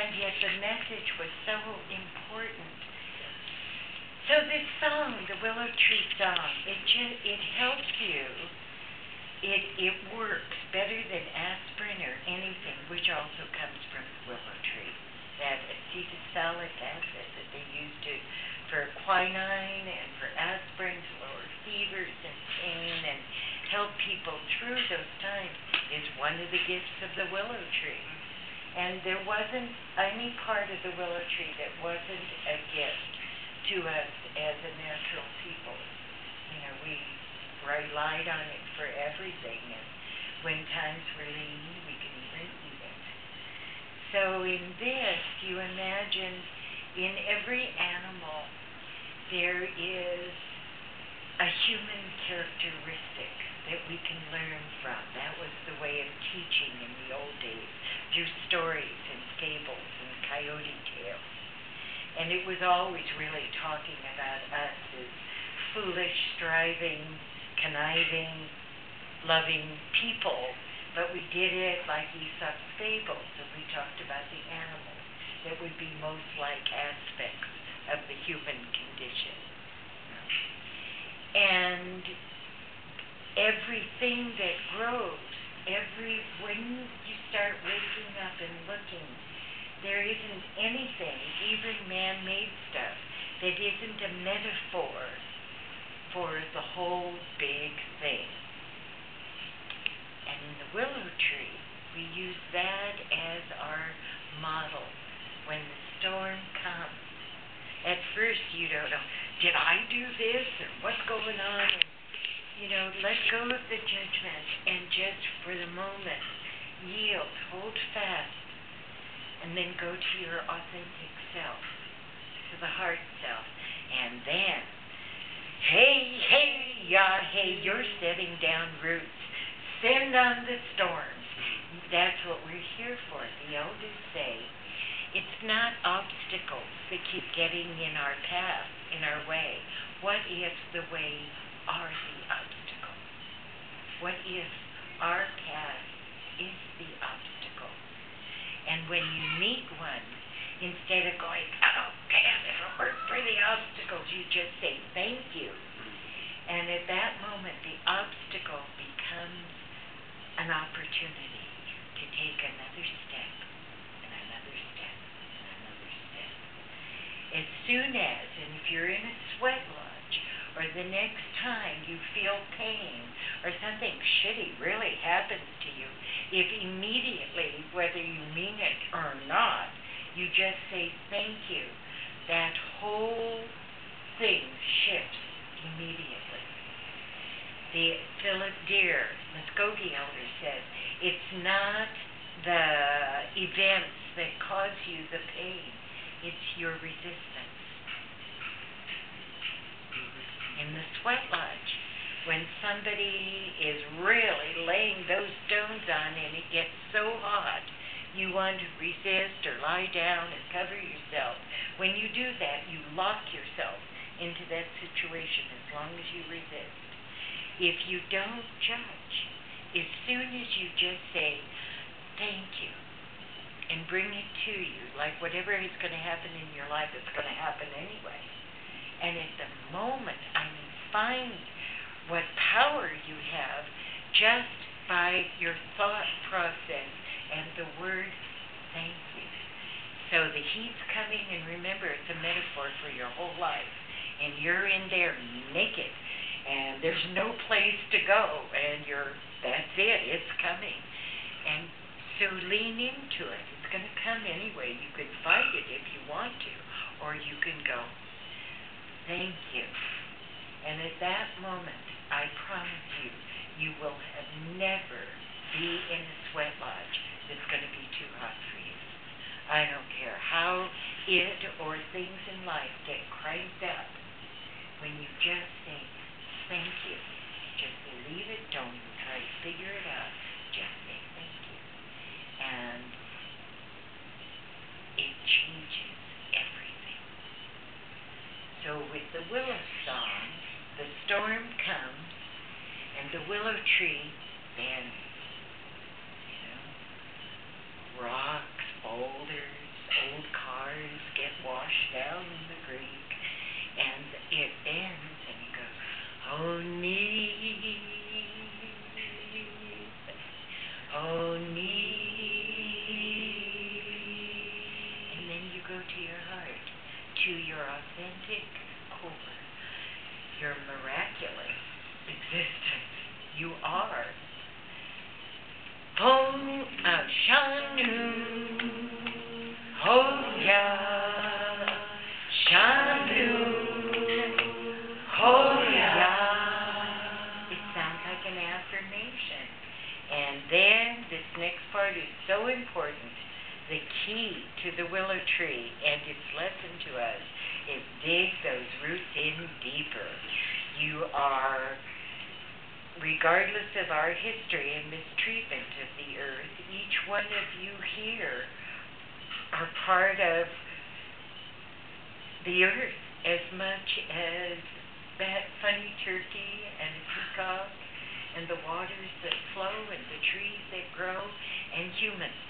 and yet the message was so important. So this song, the Willow Tree song, it helps you. It works better than aspirin or anything, which also comes from the willow tree. That acetylsalic acid that they use for quinine and for aspirin to lower fevers and pain and help people through those times is one of the gifts of the willow tree. And there wasn't any part of the willow tree that wasn't a gift to us as a natural people. You know, we relied on it for everything, and when times were lean, we could even eat it. So in this, you imagine in every animal there is a human characteristic that we can learn from. That was the way of teaching in the old days, through stories and fables and coyote tales. And it was always really talking about us as foolish, striving, conniving, loving people, but we did it like Aesop's fables, and we talked about the animals that would be most like aspects of the human condition. And everything that grows, when you start waking up and looking, there isn't anything, even man-made stuff, that isn't a metaphor for the whole big thing. And in the willow tree, we use that as our model when the storm comes. At first, you don't know, did I do this, or what's going on? And, you know, let go of the judgment and just, for the moment, yield, hold fast, and then go to your authentic self, to the heart self. And then, hey, you're setting down roots. Send on the storms. That's what we're here for. The elders say it's not obstacles that keep getting in our path, in our way. What if the way are the obstacle? What if our path is the obstacle? And when you meet one, instead of going, oh, damn, if it weren't for the obstacles, you just say thank you. And at that moment, the obstacle becomes an opportunity to take another step, and another step, and another step. As soon as, and if you're in a sweat lodge, or the next time you feel pain, or something shitty really happens to you, if immediately, whether you mean it or not, you just say thank you, that whole thing shifts immediately. The Philip Deere, Muskogee elder, says, it's not the events that cause you the pain, it's your resistance. In the sweat lodge, when somebody is really laying those stones on and it gets so hot, you want to resist or lie down or cover yourself. When you do that, you lock yourself into that situation as long as you resist. If you don't judge, as soon as you just say, thank you, and bring it to you, like whatever is going to happen in your life, it's going to happen anyway. And at the moment, find what power you have just by your thought process and the word thank you. So the heat's coming, and remember, it's a metaphor for your whole life. And you're in there naked, and there's no place to go, and that's it, it's coming. And so lean into it. It's going to come anyway. You can fight it if you want to, or you can go, thank you. And at that moment, I promise you, you will have never be in a sweat lodge that's going to be too hot for you. I don't care how it or things in life get cranked up. When you just say, thank you, just believe it, don't even try to figure it out, just say thank you. And it changes everything. So with the Willow song, the storm comes, and the willow tree bends. Rocks, boulders, your miraculous existence. You are. Hong Shanu, Hoya, Shanu, Hoya. It sounds like an affirmation. And then this next part is so important. The key to the willow tree and its lesson to us is dig those roots in deeper. You are, regardless of our history and mistreatment of the earth, each one of you here are part of the earth as much as that funny turkey and a peacock and the waters that flow and the trees that grow and humans.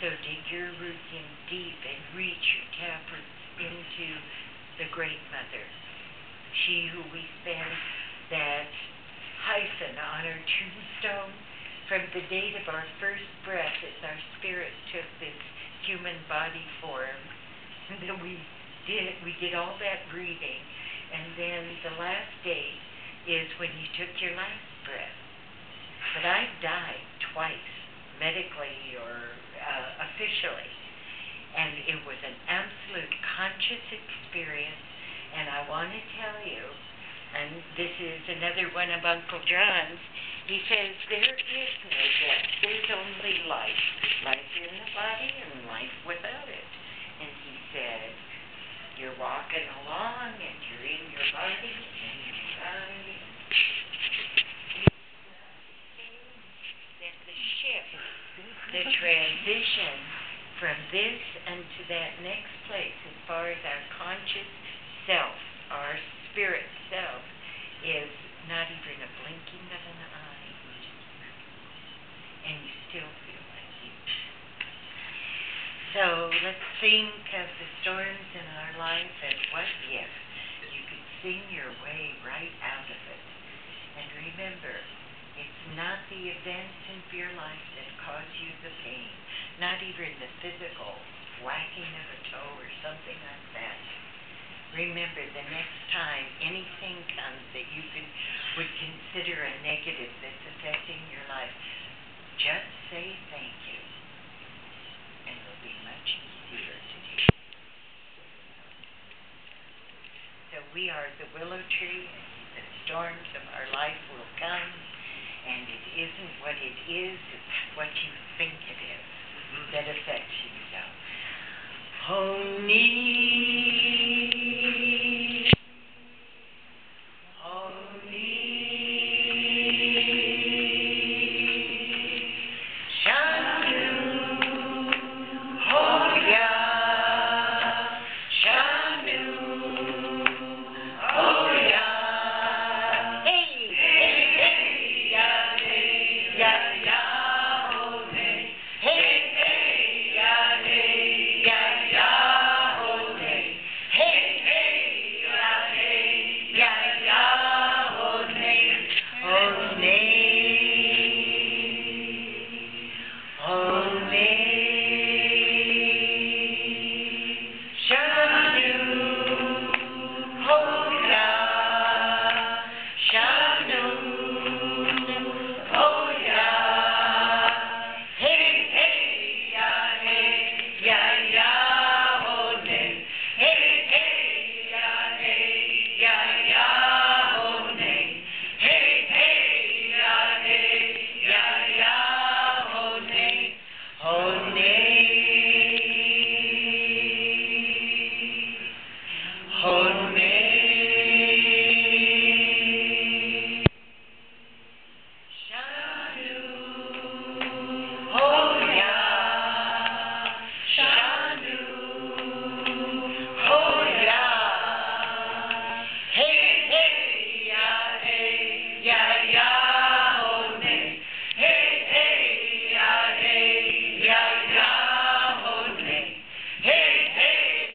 So dig your roots in deep and reach your taproots into the Great Mother. She who we spend that hyphen on our tombstone from the date of our first breath as our spirit took this human body form. And then we did all that breathing. And then the last day is when you took your last breath. But I've died twice, medically or officially. And it was an absolute conscious experience. And I want to tell you, and this is another one of Uncle John's, he says there is no death. There's only life. Life in the body and life without it. And he said, you're walking along and you're in your body and you die. That the shift, the transition from this and to that next place, as far as our conscious self, our spirit self, is not even a blinking of an eye. And you still feel like you. So let's think of the storms in our life as what if you could sing your way right out of it. And remember, it's not the events in your life that cause you the pain, not even the physical whacking of a toe or something like that. Remember, the next time anything comes that you would consider a negative that's affecting your life, just say thank you, and it'll be much easier to do. So we are the willow tree. The storms of our life will come, and it isn't what it is, it's what you think it is that affects you. So, Honi.